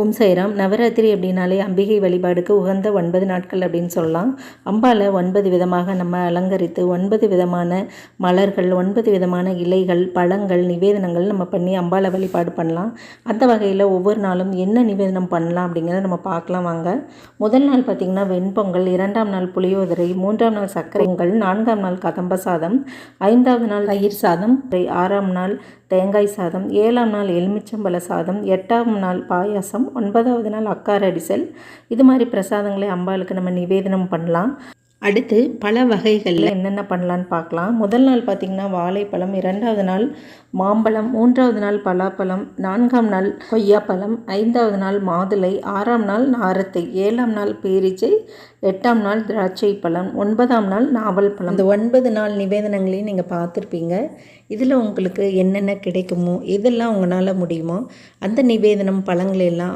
ஓம் சாய்ராம். நவராத்திரி அப்படின்னாலே அம்பிகை வழிபாடுக்கு உகந்த 9 நாட்கள் அப்படின்னு சொல்லலாம். அம்பாலை 9 விதமாக நம்ம அலங்கரித்து 9 விதமான மலர்கள், 9 விதமான இலைகள், பழங்கள், நிவேதனங்கள் நம்ம பண்ணி அம்பாலை வழிபாடு பண்ணலாம். அந்த வகையில் ஒவ்வொரு நாளும் என்ன நிவேதனம் பண்ணலாம் அப்படிங்கிறத நம்ம பார்க்கலாம் வாங்க. முதல் நாள் பார்த்திங்கன்னா வெண்பொங்கல், 2ஆம் நாள் புளியோதரை, 3ஆம் நாள் சர்க்கரை பொங்கல், 4ஆம் நாள் கதம்ப சாதம், 5வது நாள் தயிர் சாதம், 6ஆம் நாள் தேங்காய் சாதம், 7ஆம் நாள் எலுமிச்சம்பழ சாதம், 8ஆம் நாள் பாயாசம், 9வது நாள் அக்கார அடிசல். இது மாதிரி பிரசாதங்களை அம்பாளுக்கு நம்ம நிவேதனம் பண்ணலாம். அடுத்து பல வகைகளில் என்னென்ன பண்ணலான்னு பார்க்கலாம். முதல் நாள் பார்த்திங்கன்னா வாழைப்பழம், 2வது நாள் மாம்பழம், 3வது நாள் பலாப்பழம், 4ஆம் நாள் கொய்யாப்பழம், 5வது நாள் மாதுளை, 6ஆம் நாள் நாரத்தை, 7ஆம் நாள் பேரிச்சை, 8ஆம் நாள் திராட்சை பழம், 9ஆம் நாள் நாவல் பழம். இந்த 9 நாள் நிவேதனங்களையும் நீங்கள் பார்த்துருப்பீங்க. இதில் உங்களுக்கு என்னென்ன கிடைக்குமோ, எதெல்லாம் உங்களால் முடியுமோ அந்த நிவேதனம் பழங்களெல்லாம்